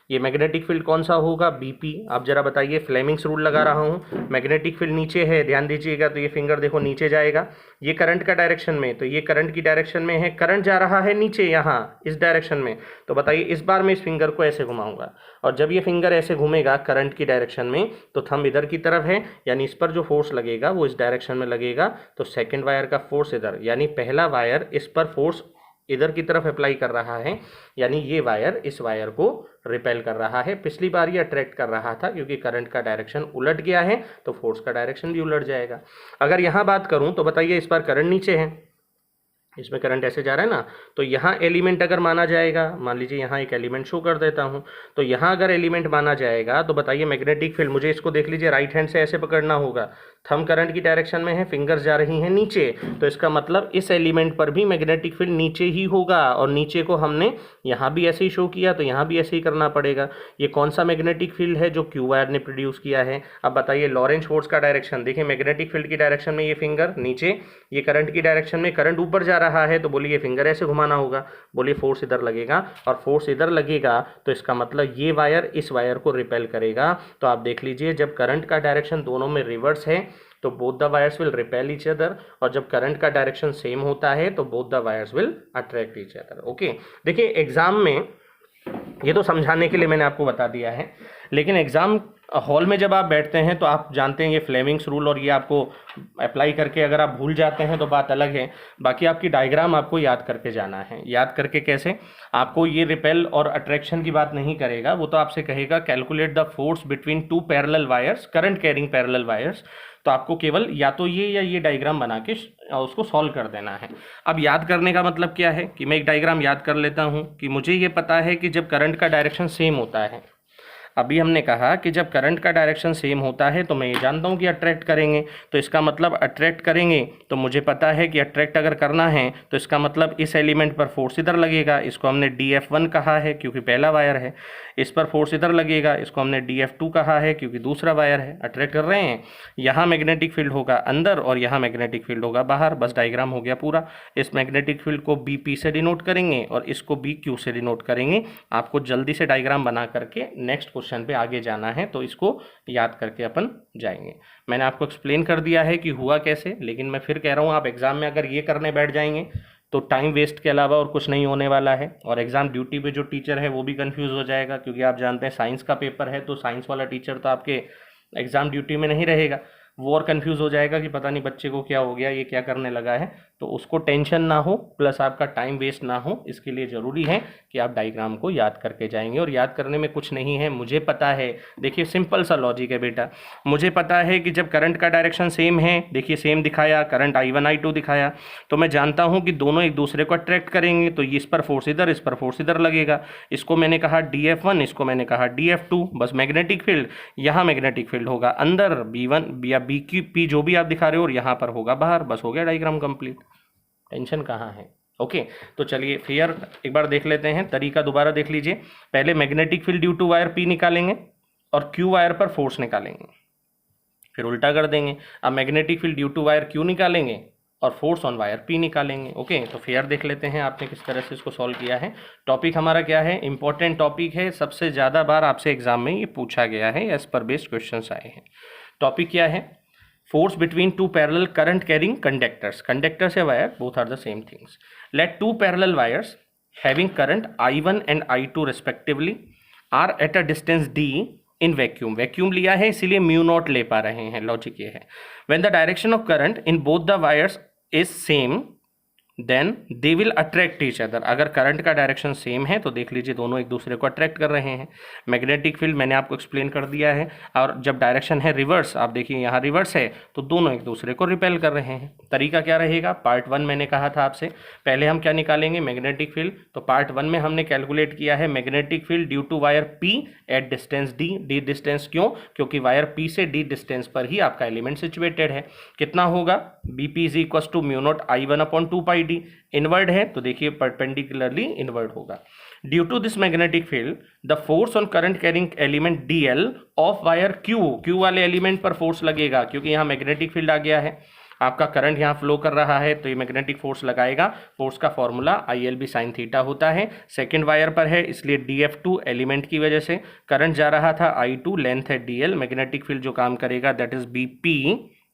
ये मैग्नेटिक फील्ड कौन सा होगा? BP। आप जरा बताइए, फ्लेमिंग्स रूल लगा रहा हूँ, मैग्नेटिक फील्ड नीचे है, ध्यान दीजिएगा, तो ये फिंगर देखो नीचे जाएगा, ये करंट का डायरेक्शन में, तो ये करंट की डायरेक्शन में है, करंट जा रहा है नीचे यहाँ इस डायरेक्शन में। तो बताइए इस बार मैं इस फिंगर को ऐसे घुमाऊंगा, और जब ये फिंगर ऐसे घूमेगा करंट की डायरेक्शन में, तो थंब इधर की तरफ है, यानी इस पर जो फोर्स लगेगा वो इस डायरेक्शन में लगेगा। तो सेकेंड वायर का फोर्स इधर, यानी पहला वायर इस पर फोर्स इधर की तरफ अप्लाई कर रहा है, यानी ये वायर इस वायर को रिपेल कर रहा है। पिछली बार ये अट्रैक्ट कर रहा था, क्योंकि करंट का डायरेक्शन उलट गया है तो फोर्स का डायरेक्शन भी उलट जाएगा। अगर यहाँ बात करूँ तो बताइए इस बार करंट नीचे है, इसमें करंट ऐसे जा रहा है ना, तो यहाँ एलिमेंट अगर माना जाएगा, मान लीजिए यहाँ एक एलिमेंट शो कर देता हूँ, तो यहाँ अगर एलिमेंट माना जाएगा तो बताइए मैग्नेटिक फील्ड, मुझे इसको देख लीजिए राइट हैंड से ऐसे पकड़ना होगा, थंब करंट की डायरेक्शन में है, फिंगर्स जा रही हैं नीचे, तो इसका मतलब इस एलिमेंट पर भी मैग्नेटिक फील्ड नीचे ही होगा, और नीचे को हमने यहाँ भी ऐसे ही शो किया तो यहाँ भी ऐसे ही करना पड़ेगा। ये कौन सा मैग्नेटिक फील्ड है? जो क्यू वायर ने प्रोड्यूस किया है। अब बताइए लॉरेंज फोर्स का डायरेक्शन, देखिए मैग्नेटिक फील्ड की डायरेक्शन में ये फिंगर नीचे, ये करंट की डायरेक्शन में, करंट ऊपर जा रहा है, तो बोलिए फिंगर ऐसे घुमाना होगा, बोलिए फोर्स इधर लगेगा, और फोर्स इधर लगेगा तो इसका मतलब ये वायर इस वायर को रिपेल करेगा। तो आप देख लीजिए जब करंट का डायरेक्शन दोनों में रिवर्स है तो both the wires will repel each other, और जब करंट का डायरेक्शन सेम होता है तो both the wires will attract each other. Okay, देखिए एग्जाम में ये तो समझाने के लिए मैंने आपको बता दिया है, लेकिन एग्जाम हॉल में जब आप बैठते हैं तो आप जानते हैं ये फ्लेमिंग्स रूल, और ये आपको अप्लाई करके अगर आप भूल जाते हैं तो बात अलग है, बाकी आपकी डायग्राम आपको याद करके जाना है। याद करके कैसे? आपको ये रिपेल और अट्रैक्शन की बात नहीं करेगा, वो तो आपसे कहेगा calculate the force between two parallel wires, current carrying parallel wires, तो आपको केवल या तो ये या ये डायग्राम बना के उसको सॉल्व कर देना है। अब याद करने का मतलब क्या है कि मैं एक डायग्राम याद कर लेता हूँ कि मुझे ये पता है कि जब करंट का डायरेक्शन सेम होता है, अभी हमने कहा कि जब करंट का डायरेक्शन सेम होता है तो मैं ये जानता हूँ कि अट्रैक्ट करेंगे, तो इसका मतलब अट्रैक्ट करेंगे, तो मुझे पता है कि अट्रैक्ट अगर करना है तो इसका मतलब इस एलिमेंट पर फोर्स इधर लगेगा, इसको हमने dF1 कहा है क्योंकि पहला वायर है, इस पर फोर्स इधर लगेगा, इसको हमने dF2 कहा है क्योंकि दूसरा वायर है, अट्रैक्ट कर रहे हैं। यहाँ मैग्नेटिक फील्ड होगा अंदर और यहाँ मैग्नेटिक फील्ड होगा बाहर, बस डायग्राम हो गया पूरा। इस मैग्नेटिक फील्ड को BP से डिनोट करेंगे और इसको BQ से डिनोट करेंगे। आपको जल्दी से डायग्राम बना करके नेक्स्ट क्वेश्चन पे आगे जाना है, तो इसको याद करके अपन जाएंगे। मैंने आपको एक्सप्लेन कर दिया है कि हुआ कैसे, लेकिन मैं फिर कह रहा हूँ आप एग्जाम में अगर ये करने बैठ जाएंगे तो टाइम वेस्ट के अलावा और कुछ नहीं होने वाला है, और एग्जाम ड्यूटी पे जो टीचर है वो भी कंफ्यूज हो जाएगा, क्योंकि आप जानते हैं साइंस का पेपर है तो साइंस वाला टीचर तो आपके एग्जाम ड्यूटी में नहीं रहेगा, वो और कंफ्यूज हो जाएगा कि पता नहीं बच्चे को क्या हो गया, ये क्या करने लगा है। तो उसको टेंशन ना हो प्लस आपका टाइम वेस्ट ना हो, इसके लिए ज़रूरी है कि आप डायग्राम को याद करके जाएंगे। और याद करने में कुछ नहीं है, मुझे पता है, देखिए सिंपल सा लॉजिक है बेटा, मुझे पता है कि जब करंट का डायरेक्शन सेम है, देखिए सेम दिखाया, करंट I1 I2 दिखाया, तो मैं जानता हूँ कि दोनों एक दूसरे को अट्रैक्ट करेंगे, तो इस पर फोर्स इधर, इस पर फोर्स इधर लगेगा। इसको मैंने कहा dF1, इसको मैंने कहा dF2, बस मैग्नेटिक फील्ड, यहाँ मैग्नेटिक फील्ड होगा अंदर B1 या BQ जो भी आप दिखा रहे हो, और यहाँ पर होगा बाहर, बस हो गया डायग्राम कंप्लीट। टेंशन कहाँ है? ओके, तो चलिए फिर एक बार देख लेते हैं, तरीका दोबारा देख लीजिए। पहले magnetic field due to wire P निकालेंगे और Q वायर पर फोर्स निकालेंगे, फिर उल्टा कर देंगे। अब magnetic field due to wire Q निकालेंगे और फोर्स ऑन वायर P निकालेंगे। ओके, तो फिर देख लेते हैं आपने किस तरह से इसको सॉल्व किया है। टॉपिक हमारा क्या है? इंपॉर्टेंट टॉपिक है, सबसे ज़्यादा बार आपसे एग्जाम में ये पूछा गया है, एज पर बेस्ड क्वेश्चंस आए हैं। टॉपिक क्या है? Force between two parallel current carrying conductors. Conductors या wire both are the same things. Let two parallel wires having current I1 and I2 respectively are at a distance d in vacuum. Vacuum लिया है इसीलिए म्यू नॉट ले पा रहे हैं. लॉजिक ये है, when the direction of current in both the wires is same then they will attract each other. अगर करंट का डायरेक्शन सेम है तो देख लीजिए दोनों एक दूसरे को अट्रैक्ट कर रहे हैं. मैग्नेटिक फील्ड मैंने आपको एक्सप्लेन कर दिया है. और जब डायरेक्शन है रिवर्स, आप देखिए यहाँ रिवर्स है तो दोनों एक दूसरे को रिपेल कर रहे हैं. तरीका क्या रहेगा? पार्ट 1 मैंने कहा था आपसे, पहले हम क्या निकालेंगे? Magnetic field. तो पार्ट 1 में हमने कैलकुलेट किया है magnetic field due to wire P at distance D. D distance क्यों? क्योंकि वायर P से D डिस्टेंस पर ही आपका एलिमेंट सिचुएटेड है. कितना होगा? BP is equal to mu naught I1 upon 2πd. Inward है तो देखिए परपेंडिकुलरली इनवर्ड होगा. Due to this magnetic field the force on current carrying element DL of wire Q वाले एलिमेंट पर फोर्स लगेगा, क्योंकि यहाँ मैग्नेटिक फील्ड आ गया है, आपका करंट यहाँ फ्लो कर रहा है तो ये मैग्नेटिक फोर्स लगाएगा. फोर्स का फॉर्मूला ILB sin थीटा होता है. सेकंड वायर पर है इसलिए DF2 एलिमेंट की वजह से करंट जा रहा था, I2 लेंथ है DL. मैग्नेटिक फील्ड जो काम करेगा दैट इज BP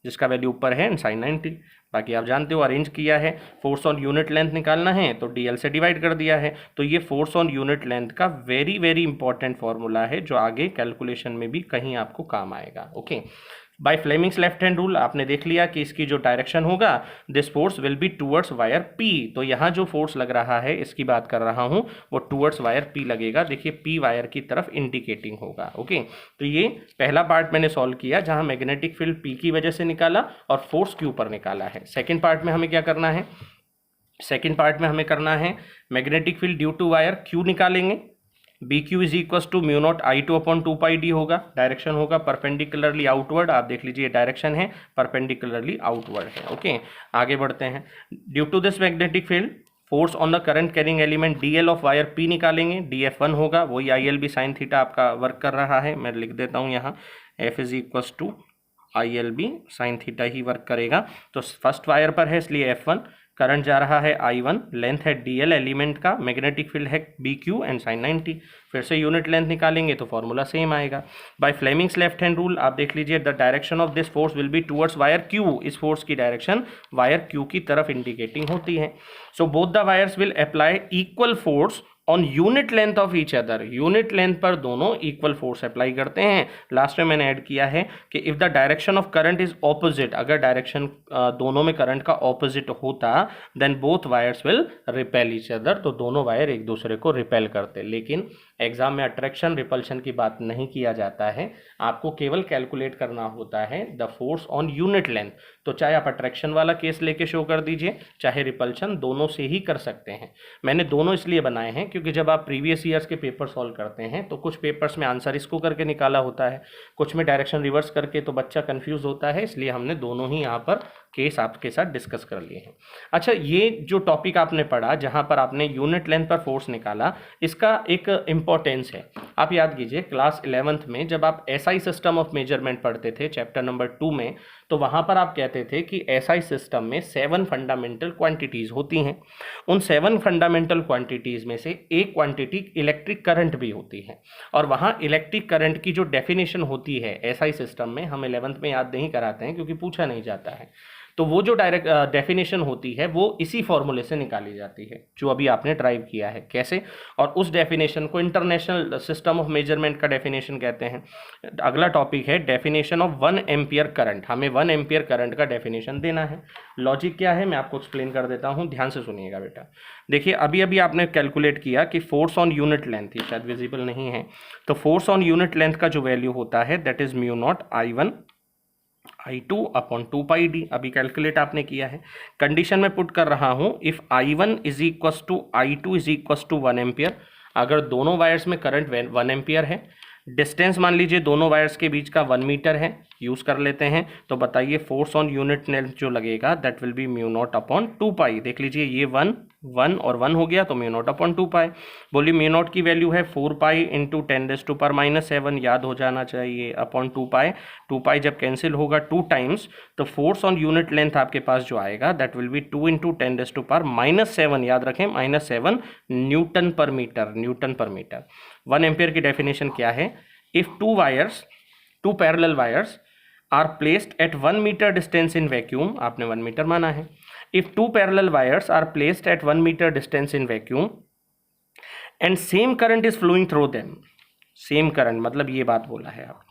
जिसका वैल्यू ऊपर है sin 90. बाकी आप जानते हो अरेंज किया है. फोर्स ऑन यूनिट लेंथ निकालना है तो DL से डिवाइड कर दिया है. तो ये फोर्स ऑन यूनिट लेंथ का वेरी वेरी इंपॉर्टेंट फॉर्मूला है जो आगे कैलकुलेशन में भी कहीं आपको काम आएगा. Okay, by Fleming's left hand rule आपने देख लिया कि इसकी जो डायरेक्शन होगा this force will be towards wire P. तो यहाँ जो फोर्स लग रहा है इसकी बात कर रहा हूँ वो टूवर्ड्स वायर P लगेगा. देखिए P वायर की तरफ इंडिकेटिंग होगा. ओके, तो ये पहला पार्ट मैंने सॉल्व किया जहाँ मैग्नेटिक फील्ड P की वजह से निकाला और फोर्स Q पर निकाला है. सेकेंड पार्ट में हमें क्या करना है? सेकेंड पार्ट में हमें करना है magnetic field due to wire Q निकालेंगे. BQ is equal to mu naught I2 upon 2πd होगा. डायरेक्शन होगा परपेंडिकुलरली आउटवर्ड. आप देख लीजिए डायरेक्शन है परपेंडिकुलरली आउटवर्ड है. ओके, आगे बढ़ते हैं. Due to this magnetic field force on the current carrying element DL of wire P निकालेंगे. DF1 होगा, वही ILB sin थीटा आपका वर्क कर रहा है. मैं लिख देता हूँ यहाँ F is equal to ILB sin theta ही वर्क करेगा. तो फर्स्ट वायर पर है इसलिए F1, करंट जा रहा है I1, लेंथ है DL एलिमेंट का, मैग्नेटिक फील्ड है BQ एंड sin 90. फिर से यूनिट लेंथ निकालेंगे तो फॉर्मूला सेम आएगा. By Fleming's left hand rule आप देख लीजिए the direction of this force will be towards wire Q. इस फोर्स की डायरेक्शन वायर Q की तरफ इंडिकेटिंग होती है. So both the wires will apply equal force on unit length of each other. Unit length पर दोनों इक्वल फोर्स अप्लाई करते हैं. लास्ट में मैंने ऐड किया है कि if the direction of current is opposite, अगर डायरेक्शन दोनों में करंट का ऑपोजिट होता then both wires will repel each other. तो दोनों वायर एक दूसरे को रिपेल करते. लेकिन एग्जाम में अट्रैक्शन रिपल्शन की बात नहीं किया जाता है, आपको केवल कैलकुलेट करना होता है the force on unit length. तो चाहे आप अट्रैक्शन वाला केस लेके शो कर दीजिए चाहे रिपल्शन, दोनों से ही कर सकते हैं. मैंने दोनों इसलिए बनाए हैं क्योंकि जब आप प्रीवियस ईयर्स के पेपर सॉल्व करते हैं तो कुछ पेपर्स में आंसर इसको करके निकाला होता है, कुछ में डायरेक्शन रिवर्स करके, तो बच्चा कंफ्यूज होता है. इसलिए हमने दोनों ही यहाँ पर केस आपके साथ डिस्कस कर लिए हैं. अच्छा, ये जो टॉपिक आपने पढ़ा जहाँ पर आपने यूनिट लेंथ पर फोर्स निकाला, इसका एक इम्पोर्टेंस है. आप याद कीजिए क्लास 11th में जब आप SI सिस्टम ऑफ मेजरमेंट पढ़ते थे चैप्टर नंबर 2 में, तो वहाँ पर आप कहते थे कि SI सिस्टम में 7 फंडामेंटल क्वांटिटीज़ होती हैं. उन 7 फंडामेंटल क्वांटिटीज़ में से एक क्वांटिटी इलेक्ट्रिक करंट भी होती है. और वहाँ इलेक्ट्रिक करंट की जो डेफिनेशन होती है SI सिस्टम में, हम 11th में याद नहीं कराते हैं क्योंकि पूछा नहीं जाता है. तो वो जो डायरेक्ट डेफिनेशन होती है वो इसी फॉर्मूले से निकाली जाती है जो अभी आपने ड्राइव किया है. कैसे? और उस डेफिनेशन को इंटरनेशनल सिस्टम ऑफ मेजरमेंट का डेफिनेशन कहते हैं. अगला टॉपिक है डेफिनेशन ऑफ 1 एम्पियर करंट. हमें 1 एम्पियर करंट का डेफिनेशन देना है. लॉजिक क्या है मैं आपको एक्सप्लेन कर देता हूँ, ध्यान से सुनिएगा बेटा. देखिए अभी अभी आपने कैलकुलेट किया कि फोर्स ऑन यूनिट लेंथ, ये शायद विजिबल नहीं है, तो फोर्स ऑन यूनिट लेंथ का जो वैल्यू होता है that is mu naught I1 I2 upon 2πd. अभी कैलकुलेट आपने किया है. कंडीशन में पुट कर रहा हूं if I1 is equal to I2 is equal to 1 ampere. अगर दोनों वायर्स में करंट 1 एम्पियर है, डिस्टेंस मान लीजिए दोनों वायर्स के बीच का 1 मीटर है, यूज कर लेते हैं, तो बताइए फोर्स ऑन यूनिट लेंथ जो लगेगा that will be mu naught upon 2π. देख लीजिए ये 1 और 1 हो गया तो म्यू नॉट अपॉन 2π. बोलिए म्यू नॉट की वैल्यू है 4π इंटू 10⁻⁻7, याद हो जाना चाहिए, अपॉन 2π. 2π जब कैंसिल होगा 2 टाइम्स तो फोर्स ऑन यूनिट लेंथ आपके पास जो आएगा दैट विल बी 2 इंटू 10⁻⁻7, याद रखें -7 न्यूटन पर मीटर. 1 एम्पियर की डेफिनेशन क्या है? If two parallel wires are placed at 1 metre distance in vacuum, आपने 1 मीटर माना है। If 2 parallel wires are placed at 1 metre distance in vacuum and same current is flowing through them, same current मतलब ये बात बोला है आप,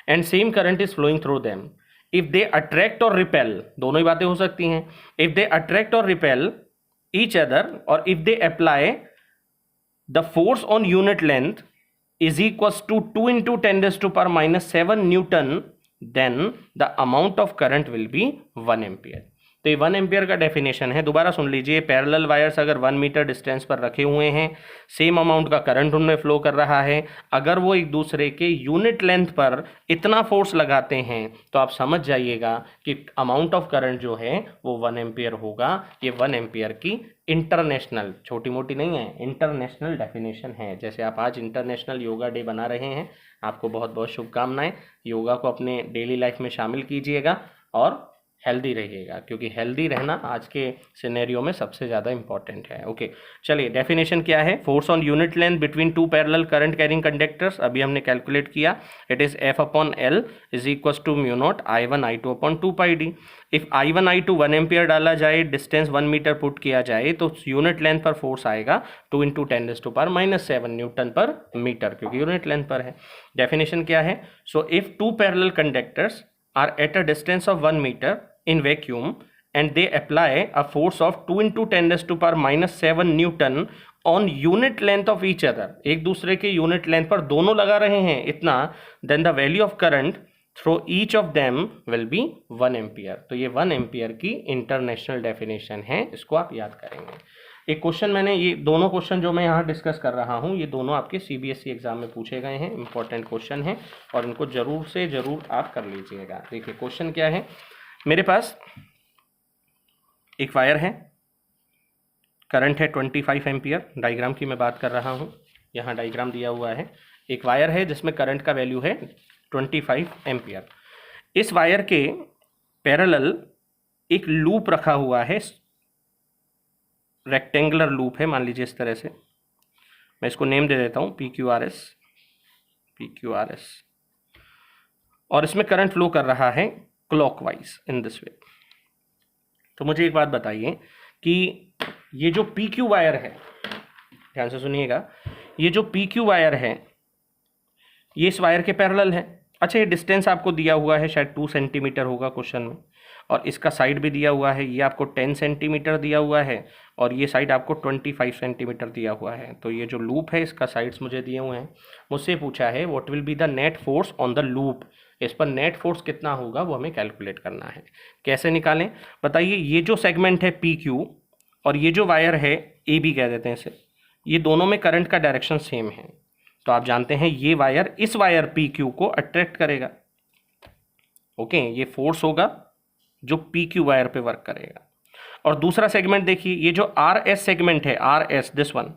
and same current is flowing through them, if they attract और रिपेल, दोनों ही बातें हो सकती हैं, इफ दे अट्रैक्ट और रिपेल ईच अदर और if they apply the force on unit length is equals to 2 into 10 raised to power minus 7 Newton, then the amount of current will be 1 ampere। तो ये 1 एम्पियर का डेफिनेशन है। दोबारा सुन लीजिए, पैरेलल वायर्स अगर 1 मीटर डिस्टेंस पर रखे हुए हैं, सेम अमाउंट का करंट उनमें फ्लो कर रहा है, अगर वो एक दूसरे के यूनिट लेंथ पर इतना फोर्स लगाते हैं तो आप समझ जाइएगा कि अमाउंट ऑफ करंट जो है वो 1 एम्पियर होगा। ये 1 एम्पियर की इंटरनेशनल, छोटी मोटी नहीं है, इंटरनेशनल डेफिनेशन है। जैसे आप आज इंटरनेशनल योगा डे बना रहे हैं, आपको बहुत बहुत शुभकामनाएं। योगा को अपने डेली लाइफ में शामिल कीजिएगा और हेल्दी रहिएगा, क्योंकि हेल्दी रहना आज के सिनेरियो में सबसे ज़्यादा इंपॉर्टेंट है। ओके, चलिए डेफिनेशन क्या है। Force on unit length between two parallel current carrying conductors, अभी हमने कैलकुलेट किया, it is F upon L is equal to mu naught I1 I2 upon 2πd। If I1 I2 1 ampere डाला जाए, डिस्टेंस 1 मीटर पुट किया जाए, तो यूनिट लेंथ पर फोर्स आएगा 2 into 10 raised to power minus 7 newton पर मीटर, क्योंकि यूनिट लेंथ पर है। डेफिनेशन क्या है, so if two parallel conductors are at a distance of 1 metre in vacuum and they apply a force of 2 into 10 raised to power minus 7 Newton on unit length of each other, एक दूसरे के यूनिट लेंथ पर दोनों लगा रहे हैं इतना, then the value of current through each of them will be 1 ampere. तो ये 1 एम्पियर की इंटरनेशनल डेफिनेशन है, इसको आप याद करेंगे। एक क्वेश्चन मैंने, ये दोनों क्वेश्चन जो मैं यहाँ डिस्कस कर रहा हूँ, ये दोनों आपके CBSE एग्जाम में पूछे गए हैं, इंपॉर्टेंट क्वेश्चन हैं और इनको जरूर से जरूर आप कर लीजिएगा। देखिए क्वेश्चन क्या है, मेरे पास एक वायर है, करंट है 25 एम्पियर, डायग्राम की मैं बात कर रहा हूँ, यहाँ डायग्राम दिया हुआ है। एक वायर है जिसमें करंट का वैल्यू है 25 एम्पियर। इस वायर के पैरेलल एक लूप रखा हुआ है, रेक्टेंगुलर लूप है, मान लीजिए इस तरह से, मैं इसको नेम दे देता हूँ PQRS, और इसमें करंट फ्लो कर रहा है क्लॉकवाइज इन दिस वे। तो मुझे एक बात बताइए कि ये जो PQ वायर है, ध्यान से सुनिएगा, ये जो PQ वायर है ये इस वायर के पैरेलल है। अच्छा, ये डिस्टेंस आपको दिया हुआ है, शायद 2 सेंटीमीटर होगा क्वेश्चन में, और इसका साइड भी दिया हुआ है, ये आपको 10 सेंटीमीटर दिया हुआ है और ये साइड आपको 25 सेंटीमीटर दिया हुआ है। तो ये जो लूप है इसका साइड्स मुझे दिए हुए हैं। मुझसे पूछा है what will be the net force on the loop, इस पर नेट फोर्स कितना होगा वो हमें कैलकुलेट करना है। कैसे निकालें बताइए। ये जो सेगमेंट है PQ और ये जो वायर है AB कह देते हैं इसे, ये दोनों में करंट का डायरेक्शन सेम है। तो आप जानते हैं ये वायर इस वायर PQ को अट्रैक्ट करेगा। ओके, ये फोर्स होगा जो PQ वायर पे वर्क करेगा। और दूसरा सेगमेंट देखिए, ये जो RS सेगमेंट है, RS दिस वन,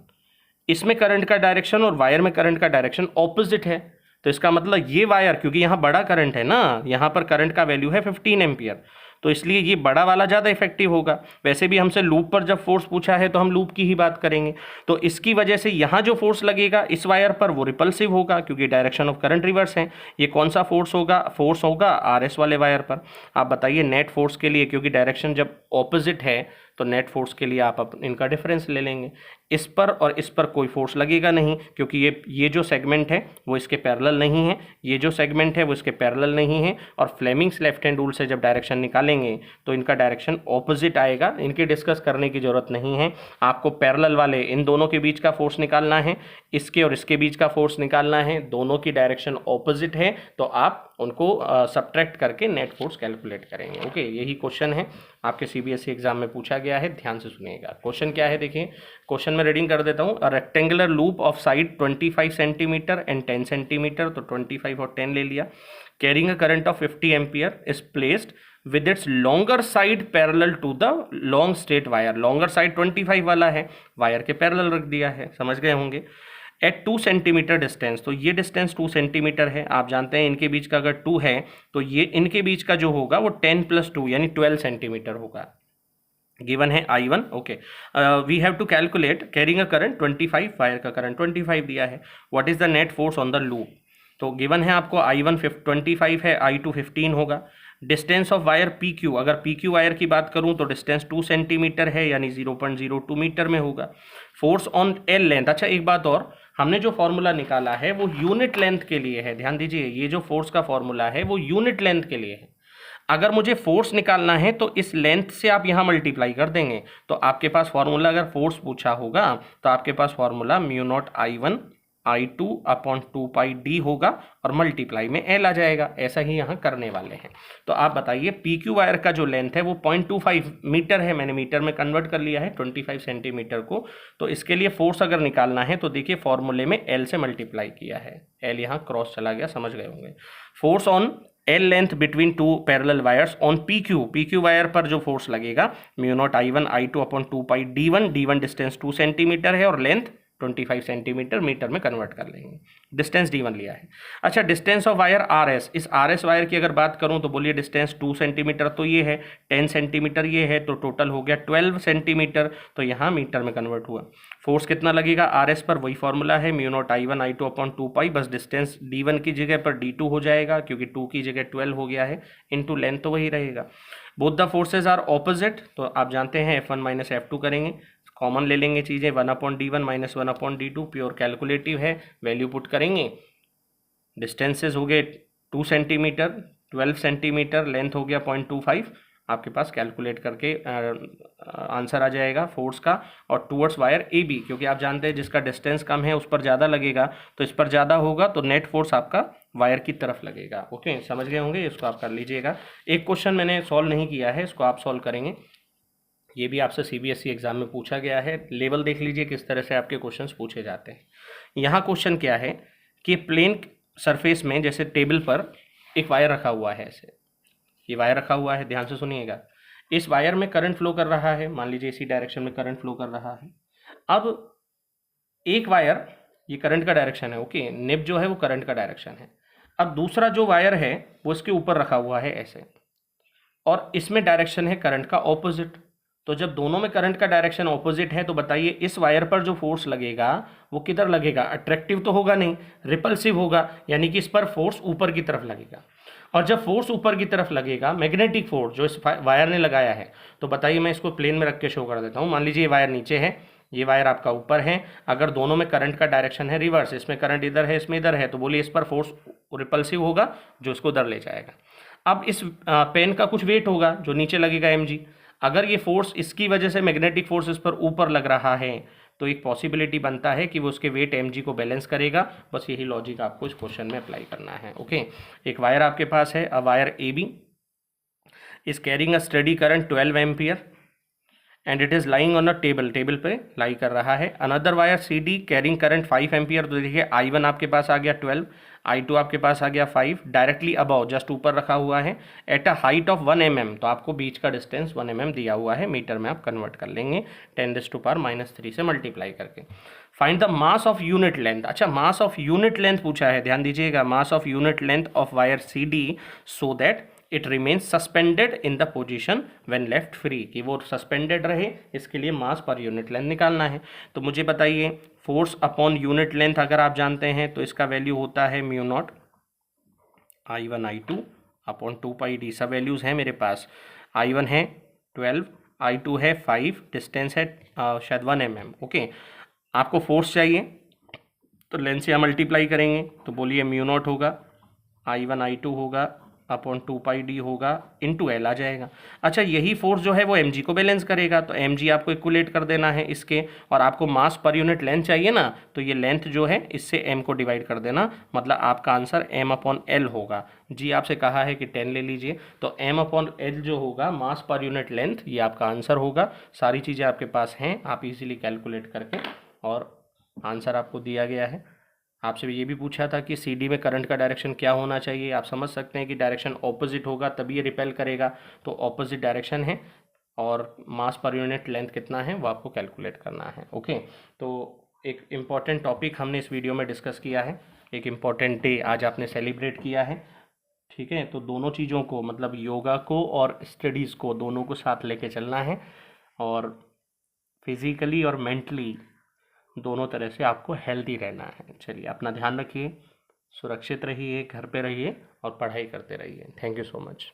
इसमें करंट का डायरेक्शन और वायर में करंट का डायरेक्शन ऑपोजिट है। तो इसका मतलब ये वायर, क्योंकि यहाँ बड़ा करंट है ना, यहाँ पर करंट का वैल्यू है 15 एम्पियर, तो इसलिए ये बड़ा वाला ज़्यादा इफेक्टिव होगा। वैसे भी हमसे लूप पर जब फोर्स पूछा है तो हम लूप की ही बात करेंगे। तो इसकी वजह से यहाँ जो फोर्स लगेगा इस वायर पर वो रिपल्सिव होगा, क्योंकि डायरेक्शन ऑफ करंट रिवर्स है। ये कौन सा फोर्स होगा? फोर्स होगा RS वाले वायर पर। आप बताइए नेट फोर्स के लिए, क्योंकि डायरेक्शन जब ऑपोजिट है तो नेट फोर्स के लिए आप इनका डिफरेंस ले लेंगे। इस पर और इस पर कोई फोर्स लगेगा नहीं, क्योंकि ये जो सेगमेंट है वो इसके पैरेलल नहीं है, ये जो सेगमेंट है वो इसके पैरेलल नहीं है। और फ्लेमिंग्स लेफ्ट हैंड रूल से जब डायरेक्शन निकालेंगे तो इनका डायरेक्शन ऑपोजिट आएगा। इनकी डिस्कस करने की ज़रूरत नहीं है, आपको पैरेलल वाले इन दोनों के बीच का फोर्स निकालना है, इसके और इसके बीच का फोर्स निकालना है। दोनों की डायरेक्शन ऑपोजिट है तो आप उनको सब्ट्रैक्ट करके नेट फोर्स कैलकुलेट करेंगे। ओके, यही क्वेश्चन है आपके CBSE एग्जाम में पूछा गया है, ध्यान से सुनिएगा। क्वेश्चन क्या है देखिए, क्वेश्चन में रीडिंग कर देता हूँ। A rectangular loop of side 25 centimetre and 10 centimetre, तो 25 और 10 ले लिया, carrying a current of 50 ampere is placed with its longer side parallel to the long straight wire. Longer side 25 वाला है, वायर के पैरेलल रख दिया है, समझ गए होंगे। एट 2 सेंटीमीटर डिस्टेंस, तो ये डिस्टेंस 2 सेंटीमीटर है। आप जानते हैं इनके बीच का अगर 2 है तो ये इनके बीच का जो होगा वो 10 + 2 यानी 12 सेंटीमीटर होगा। गिवन है I1। Okay, we have to calculate carrying a current 25, wire का करंट 25 दिया है। What is the net force on the loop? तो गिवन है आपको I1 25 है, I2 15 होगा। डिस्टेंस ऑफ वायर PQ, अगर PQ वायर की बात करूं तो डिस्टेंस 2 सेंटीमीटर है, यानी 0.02 मीटर में होगा। फोर्स ऑन L लेंथ, अच्छा एक बात और, हमने जो फॉर्मूला निकाला है वो यूनिट लेंथ के लिए है, ध्यान दीजिए, ये जो फोर्स का फॉर्मूला है वो यूनिट लेंथ के लिए है। अगर मुझे फोर्स निकालना है तो इस लेंथ से आप यहाँ मल्टीप्लाई कर देंगे, तो आपके पास फॉर्मूला, अगर फोर्स पूछा होगा तो आपके पास फॉर्मूला μ0I1I2 अपॉन 2πd होगा और मल्टीप्लाई में L आ जाएगा। ऐसा ही यहाँ करने वाले हैं। तो आप बताइए PQ वायर का जो लेंथ है वो 0.25 मीटर है, मैंने मीटर में कन्वर्ट कर लिया है 25 सेंटीमीटर को। तो इसके लिए फोर्स अगर निकालना है तो देखिए फॉर्मूले में L से मल्टीप्लाई किया है, L यहाँ क्रॉस चला गया, समझ गए होंगे। Force on L length between two parallel wires on PQ wire पर जो फोर्स लगेगा μ0I1I2 upon 2πd1, d1 distance 2 centimetre है और लेंथ 25 सेंटीमीटर, मीटर में कन्वर्ट कर लेंगे, डिस्टेंस d1 लिया है। अच्छा, डिस्टेंस ऑफ वायर RS, इस RS वायर की अगर बात करूं तो बोलिए डिस्टेंस 2 सेंटीमीटर तो ये है, 10 सेंटीमीटर ये है, तो टोटल हो गया 12 सेंटीमीटर, तो यहाँ मीटर में कन्वर्ट हुआ। फोर्स कितना लगेगा RS पर, वही फॉर्मूला है μ0I1I2 अपॉन 2π, बस डिस्टेंस d1 की जगह पर d2 हो जाएगा क्योंकि 2 की जगह 12 हो गया है, इनटू लेंथ तो वही रहेगा। Both the forces are opposite, तो आप जानते हैं F1 माइनस F2 करेंगे, कॉमन ले लेंगे चीज़ें, 1/d1 minus 1/d2, pure calculative है, वैल्यू पुट करेंगे। डिस्टेंसेज हो गए 2 सेंटीमीटर, 12 सेंटीमीटर, लेंथ हो गया 0.25, आपके पास कैलकुलेट करके आंसर आ जाएगा फोर्स का। और टूवर्ड्स वायर AB, क्योंकि आप जानते हैं जिसका डिस्टेंस कम है उस पर ज़्यादा लगेगा, तो इस पर ज़्यादा होगा तो नेट फोर्स आपका वायर की तरफ लगेगा। ओके, समझ गए होंगे, इसको आप कर लीजिएगा। एक क्वेश्चन मैंने सॉल्व नहीं किया है, इसको आप सॉल्व करेंगे, ये भी आपसे CBSE एग्जाम में पूछा गया है। लेवल देख लीजिए किस तरह से आपके क्वेश्चंस पूछे जाते हैं। यहाँ क्वेश्चन क्या है कि प्लेन सरफेस में जैसे टेबल पर एक वायर रखा हुआ है, ऐसे ये वायर रखा हुआ है, ध्यान से सुनिएगा। इस वायर में करंट फ्लो कर रहा है, मान लीजिए इसी डायरेक्शन में करंट फ्लो कर रहा है। अब एक वायर, ये करंट का डायरेक्शन है, ओके, निब जो है वो करंट का डायरेक्शन है। अब दूसरा जो वायर है वो इसके ऊपर रखा हुआ है ऐसे, और इसमें डायरेक्शन है करंट का ऑपोजिट। तो जब दोनों में करंट का डायरेक्शन ऑपोजिट है तो बताइए इस वायर पर जो फोर्स लगेगा वो किधर लगेगा, अट्रैक्टिव तो होगा नहीं, रिपल्सिव होगा, यानी कि इस पर फोर्स ऊपर की तरफ लगेगा। और जब फोर्स ऊपर की तरफ लगेगा, मैग्नेटिक फोर्स जो इस वायर ने लगाया है, तो बताइए मैं इसको प्लेन में रख के शो कर देता हूँ। मान लीजिए ये वायर नीचे है, ये वायर आपका ऊपर है, अगर दोनों में करंट का डायरेक्शन है रिवर्स, इसमें करंट इधर है इसमें इधर है, तो बोलिए इस पर फोर्स रिपल्सिव होगा जो इसको उधर ले जाएगा। अब इस पेन का कुछ वेट होगा जो नीचे लगेगा mg, अगर ये फोर्स इसकी वजह से मैग्नेटिक फोर्स इस पर ऊपर लग रहा है तो एक पॉसिबिलिटी बनता है कि वो उसके वेट mg को बैलेंस करेगा। बस यही लॉजिक आपको इस क्वेश्चन में अप्लाई करना है। ओके, एक वायर आपके पास है, a wire AB is carrying a study current 12 ampere and it is lying on a table, table पे लाई कर रहा है। Another wire CD carrying current 5 ampere, तो देखिए I1 आपके पास आ गया 12, I2 आपके पास आ गया 5, डायरेक्टली अबव जस्ट ऊपर रखा हुआ है, at a height of 1 mm, तो आपको बीच का डिस्टेंस 1 mm दिया हुआ है, मीटर में आप कन्वर्ट कर लेंगे 10⁻³ से मल्टीप्लाई करके। Find the mass of unit length, अच्छा मास ऑफ यूनिट लेंथ पूछा है, ध्यान दीजिएगा, mass of unit length of wire CD so that it remains suspended in the position when left free, कि वो सस्पेंडेड रहे, इसके लिए मास पर यूनिट लेंथ निकालना है। तो मुझे बताइए फोर्स अपॉन यूनिट लेंथ अगर आप जानते हैं तो इसका वैल्यू होता है μ0 I1I2 अपॉन 2πd, सब वैल्यूज़ हैं मेरे पास। I1 है 12, I2 है 5, डिस्टेंस है शायद 1 mm। ओके, आपको फोर्स चाहिए तो लेंथ से हम मल्टीप्लाई करेंगे, तो बोलिए μ0 होगा, I1I2 होगा अपॉन 2πd होगा, इनटू L आ जाएगा। अच्छा, यही फोर्स जो है वो mg को बैलेंस करेगा, तो mg आपको इक्वलेट कर देना है इसके, और आपको मास पर यूनिट लेंथ चाहिए ना, तो ये लेंथ जो है इससे m को डिवाइड कर देना, मतलब आपका आंसर m/L होगा। जी आपसे कहा है कि 10 ले लीजिए, तो m/L जो होगा मास पर यूनिट लेंथ, ये आपका आंसर होगा। सारी चीज़ें आपके पास हैं, आप इजीली कैलकुलेट करके, और आंसर आपको दिया गया है। आपसे ये भी पूछा था कि CD में करंट का डायरेक्शन क्या होना चाहिए, आप समझ सकते हैं कि डायरेक्शन ऑपोजिट होगा तभी ये रिपेल करेगा, तो ऑपोजिट डायरेक्शन है, और मास पर यूनिट लेंथ कितना है वो आपको कैलकुलेट करना है। ओके, तो एक इम्पॉर्टेंट टॉपिक हमने इस वीडियो में डिस्कस किया है, एक इम्पॉर्टेंट डे आज आपने सेलिब्रेट किया है, ठीक है। तो दोनों चीज़ों को, मतलब योगा को और स्टडीज़ को, दोनों को साथ लेके चलना है, और फिज़िकली और मेंटली दोनों तरह से आपको हेल्दी रहना है। चलिए, अपना ध्यान रखिए, सुरक्षित रहिए, घर पे रहिए और पढ़ाई करते रहिए। Thank you so much.